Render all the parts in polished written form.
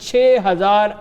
6000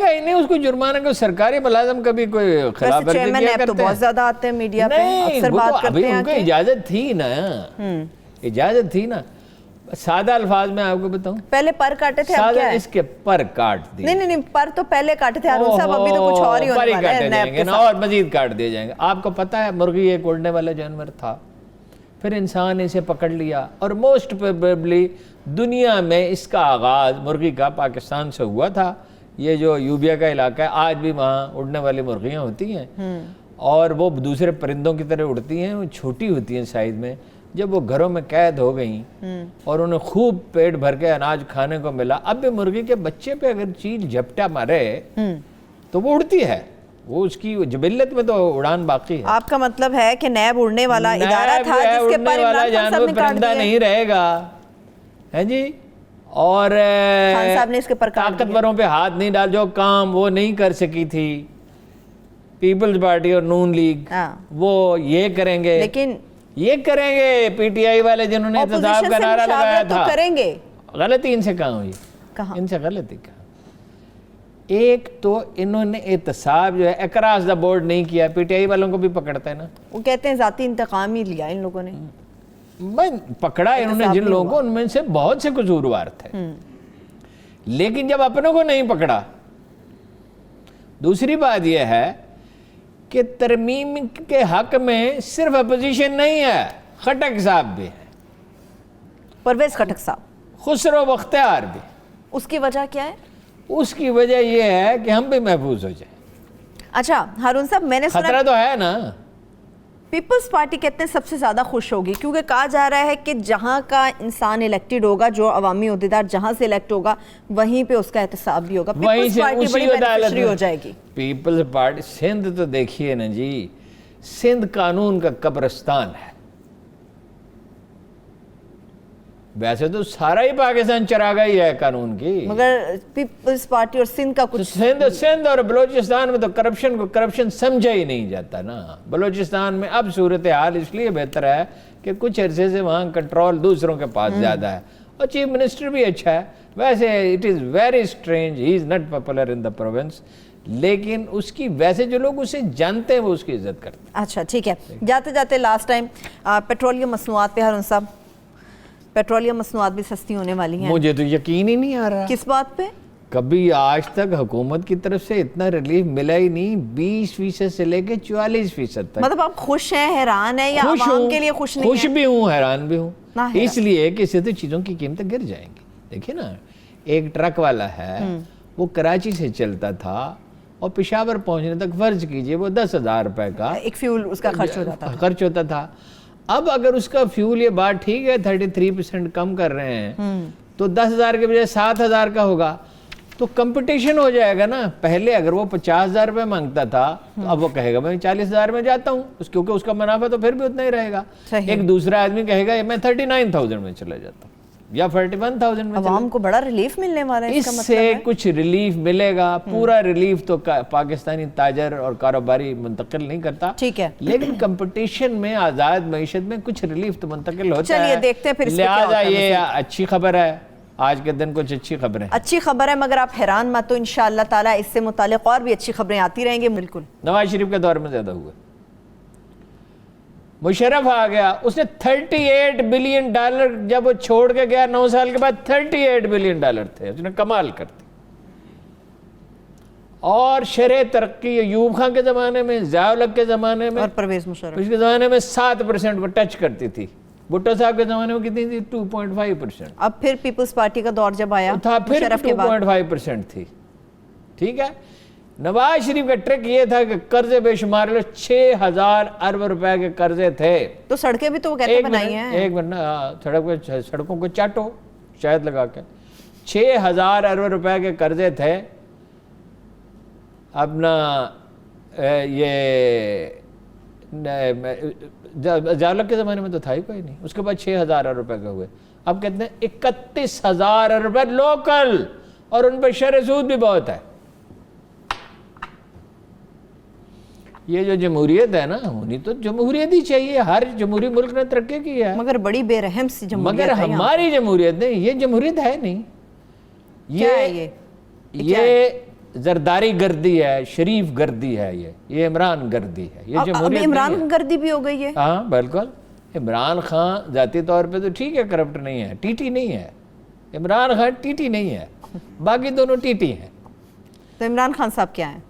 گا ہی نہیں, اس کو جرمانہ کو سرکاری ملازم کبھی کوئی خلاف ورزی چیئرمین کیا ایپ تو کرتے بہت زیادہ آتے ہیں میڈیا پہ, نہیں اکثر وہ بات تو ابھی کرتے ہیں ان کو اجازت تھی نا, اجازت تھی نا. سادہ الفاظ میں آپ کو بتاؤں, پہلے پر کاٹے تھے, اب سادہ کیا ہے؟ اس کے پر کاٹ دی, نہیں پر تو پہلے کاٹے تھے ہارون صاحب, ابھی تو کچھ اور ہی ہونے والا ہے جائیں گے نا, اور مزید کاٹ دیے جائیں گے. آپ کو پتہ ہے مرغی ایک اڑنے والا جانور تھا, پھر انسان اسے پکڑ لیا, اور موسٹ پروبیبلی دنیا میں اس کا آغاز مرغی کا پاکستان سے ہوا تھا. یہ جو یوبیا کا علاقہ ہے, آج بھی وہاں اڑنے والی مرغیاں ہوتی ہیں, اور وہ دوسرے پرندوں کی طرح اڑتی ہیں, وہ چھوٹی ہوتی ہیں سائز میں. جب وہ گھروں میں قید ہو گئیں اور انہیں خوب پیٹ بھر کے اناج کھانے کو ملا, اب بھی مرغی کے بچے پہ اگر چیل جھپٹا مارے تو وہ اڑتی ہے, وہ اس کی جبلت میں تو اڑان باقی ہے. آپ کا مطلب ہے کہ نیب اڑنے والا ادارہ تھا جس کے پر عمران خان صاحب نے کاٹ پرندہ نہیں رہے گا ہے جی, اور خان صاحب نے اس کے پر کاٹ دیا. طاقتوروں پہ ہاتھ نہیں ڈال, جو کام وہ نہیں کر سکی تھی پیپلز پارٹی اور نون لیگ, وہ یہ کریں گے, لیکن یہ کریں گے پی ٹی آئی والے جنہوں نے احتساب کا نعرہ لگایا تھا. کریں گے, غلطی ان سے کہاں ہوئی, ان سے غلطی کہاں. ایک تو انہوں نے احتساب جو ہے اکراس دا بورڈ نہیں کیا, پی ٹی آئی والوں کو بھی پکڑتا ہے نا, وہ کہتے ہیں ذاتی انتقام ہی لیا ان لوگوں نے. پکڑا انہوں نے جن لوگوں کو, ان میں سے بہت سے قصوروار تھے, لیکن جب اپنوں کو نہیں پکڑا. دوسری بات یہ ہے کہ ترمیم کے حق میں صرف اپوزیشن نہیں ہے, خٹک صاحب بھی ہے, پرویز خٹک صاحب, خسرو بختیار بھی. اس کی وجہ کیا ہے؟ اس کی وجہ یہ ہے کہ ہم بھی محفوظ ہو جائیں. اچھا ہارون صاحب, میں نے سنا خطرہ تو ہے نا. پیپلز پارٹی کہتے ہیں سب سے زیادہ خوش ہوگی, کیونکہ کہا جا رہا ہے کہ جہاں کا انسان الیکٹڈ ہوگا, جو عوامی عہدیدار جہاں سے الیکٹ ہوگا, وہیں پہ اس کا احتساب بھی ہوگا. پیپلز پارٹی بڑی بینیفیشری ہو جائے گی. پیپلز پارٹی سندھ تو دیکھیے نا جی, سندھ قانون کا قبرستان ہے. ویسے تو سارا ہی پاکستان چراغا ہی ہے قانون کی, مگر پیپلز پارٹی اور سندھ کا کچھ, سندھ اور بلوچستان میں تو کرپشن سمجھا ہی نہیں جاتا نا. بلوچستان میں اب صورتحال اس لیے بہتر ہے کہ کچھ عرصے سے وہاں کنٹرول دوسروں کے پاس زیادہ ہے, اور چیف منسٹر بھی اچھا ہے. ویسے it is very strange, he is not popular in the province, لیکن اس کی ویسے جو لوگ اسے جانتے ہیں وہ اس کی عزت کرتے ہیں. اچھا ٹھیک ہے, جاتے جاتے لاسٹ ٹائم پیٹرولیم مصنوعات پہ ہارون صاحب, پیٹرولیم مصنوعات بھی سستی ہونے والی ہیں. مجھے تو یقین ہی نہیں آ رہا. کس بات پہ؟ کبھی آج تک حکومت کی طرف سے اتنا ریلیف ملا ہی نہیں, 20% سے لے کے 44% تک. مطلب آپ خوش ہیں, حیران ہیں, یا عوام کے لیے خوش نہیں ہیں؟ خوش بھی ہوں, حیران بھی ہوں, اس لیے کہ اس سے تو چیزوں کی قیمتیں گر جائیں گی. دیکھیں نا, ایک ٹرک والا ہے, وہ کراچی سے چلتا تھا اور پشاور پہنچنے تک فرض کیجئے وہ 10,000 روپے کا ایک فیول اس کا خرچ ہوتا تھا. اب اگر اس کا فیول, یہ بات ٹھیک ہے 33% کم کر رہے ہیں, تو 10,000 کے بجائے 7,000 کا ہوگا, تو کمپٹیشن ہو جائے گا نا. پہلے اگر وہ 50,000 روپے مانگتا تھا, تو اب وہ کہے گا میں 40,000 میں جاتا ہوں, کیونکہ اس کا منافع تو پھر بھی اتنا ہی رہے گا. ایک دوسرا آدمی کہے گا میں 39,000 میں چلا جاتا ہوں یا 41,000 میں. عوام کو بڑا ریلیف ملنے والا ہے, اس سے کچھ ریلیف ملے گا. پورا ریلیف تو پاکستانی تاجر اور کاروباری منتقل نہیں کرتا, ٹھیک ہے, لیکن کمپٹیشن میں, آزاد معیشت میں کچھ ریلیف تو منتقل ہوتا ہے. چلیے دیکھتے ہیں پھر اس پہ کیا ہوتا ہے. لہٰذا یہ اچھی خبر ہے, آج کے دن کچھ اچھی خبریں, اچھی خبر ہے, مگر آپ حیران مت, تو انشاءاللہ تعالیٰ اس سے متعلق اور بھی اچھی خبریں آتی رہیں گے. بالکل نواز شریف کے دور میں زیادہ ہوا. مشرف آ گیا, اس نے $38 بلین جب وہ چھوڑ کے گیا 9 سال کے بعد, $38 بلین تھے, اس نے کمال کر دی. اور شرح ترقی ایوب خان کے زمانے میں, ضیاء الحق کے زمانے میں, اور پرویز مشرف اس کے زمانے میں 7% وہ ٹچ کرتی تھی. بھٹو صاحب کے زمانے میں کتنی تھی؟ 2.5%. اب پھر پیپلز پارٹی کا دور جب آیا تھا, پھر 2.5% تھی. ٹھیک ہے, نواز شریف کا ٹرک یہ تھا کہ قرضے بے شمار, 6,000 ارب روپے کے قرضے تھے. تو سڑکیں بھی تو وہ کہتے بنائی ہیں. ایک منٹ, سڑکوں کو چاٹو شاید لگا کے. 6,000 ارب روپے کے قرضے تھے. اپنا یہ ضیاء الحق کے زمانے میں تو تھا ہی کوئی نہیں, اس کے بعد 6,000 ارب روپے کے ہوئے. اب کہتے ہیں 31,000 ارب روپے لوکل, اور ان پہ شرح سود بھی بہت ہے. یہ جو جمہوریت ہے نا, ہونی تو جمہوریت ہی چاہیے, ہر جمہوری ملک نے ترقی کی ہے, مگر بڑی بے رحم سی جمہوریت ہے. مگر ہماری جمہوریت نہیں, یہ جمہوریت ہے نہیں. کیا ہے یہ زرداری گردی ہے، شریف گردی ہے، یہ عمران گردی ہے، یہ اب جمہوریت عمران نہیں ہے۔ گردی بھی ہو گئی ہے۔ ہاں بالکل، عمران خان ذاتی طور پہ تو ٹھیک ہے کرپٹ نہیں ہے، ٹی ٹی نہیں ہے، عمران خان ٹی ٹی نہیں ہے، باقی دونوں ٹی ٹی ہیں۔ تو عمران خان صاحب کیا ہیں؟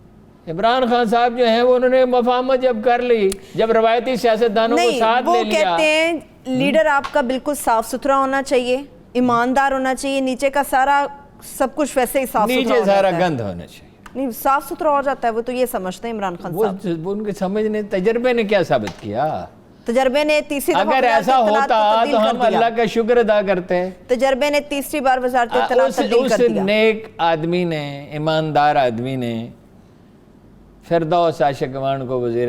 عمران خان صاحب جو ہیں وہ انہوں نے مفاہمت جب کر لی، جب روایتی سیاستدانوں کو نہیں، ساتھ وہ لے لیا۔ کہتے ہیں لیڈر آپ کا بالکل صاف ستھرا ہونا چاہیے، ایماندار ہونا چاہیے، نیچے کا سارا سب کچھ ویسے ہی صاف ستھرا نیچے ہو سارا جاتا ہے۔ گند ہونا چاہیے۔ نہیں، صاف ستھرا ہو جاتا ہے، وہ تو یہ سمجھتے ہیں عمران خان صاحب۔ وہ ان کے سمجھ نے، تجربے نے کیا ثابت کیا؟ تجربے نے تیسری دفعہ اگر وزارت ایسا اطلاعات ہوتا کو تبدیل تو کر ہم دیا۔ اللہ کا شکر ادا کرتے ہیں۔ تجربے نے تیسری بار وزارت اطلاعات تبدیل اس کر دیا۔ نیک آدمی نے، ایماندار آدمی نے فردوس عاشقوان کو وزیر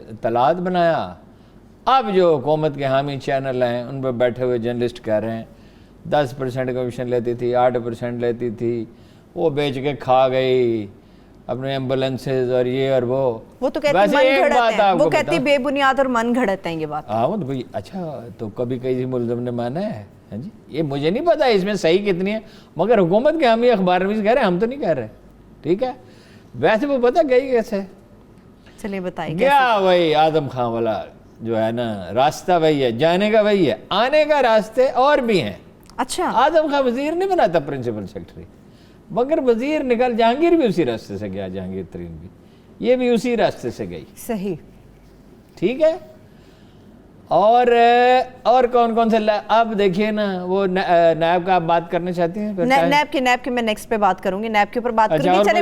اطلاعات بنایا۔ اب جو حکومت کے حامی چینل ہیں ان پہ بیٹھے ہوئے جرنلسٹ کہہ رہے ہیں 10% کمیشن لیتی تھی، 8% لیتی تھی، وہ بیچ کے کھا گئی اپنے ایمبولینسز اور یہ اور وہ تو کہتی ویسے من ایک گھڑت بات ہیں، آپ وہ کو کہتی بتاؤں۔ بے بنیاد اور من گھڑت ہیں یہ بات۔ ہاں وہ تو بھائی، اچھا تو کبھی کسی ملزم نے مانا ہے؟ ہاں جی، یہ مجھے نہیں پتا اس میں صحیح کتنی ہے، مگر حکومت کے حامی اخبار نویس کہہ رہے ہیں، ہم تو نہیں کہہ رہے، ٹھیک ہے؟ ویسے وہ پتہ گئی کیسے؟ چلیے بتائیے کیا وہی آدم خان والا جو ہے نا، راستہ وہی ہے، جانے کا وہی ہے، آنے کا راستے اور بھی ہیں۔ اچھا، آدم خان وزیر نہیں بنا تھا، پرنسپل سیکرٹری، مگر وزیر نکل، جہانگیر بھی اسی راستے سے گیا، جہانگیر ترین بھی، یہ بھی اسی راستے سے گئی، صحیح۔ ٹھیک ہے؟ اور کون کون سے اب دیکھیے نا، وہ نیب کا آپ بات کرنا چاہتی ہیں؟ نیب کی میں نیکسٹ پہ بات کروں گی، نیب کے اوپر بات کروں گی۔ اور چلے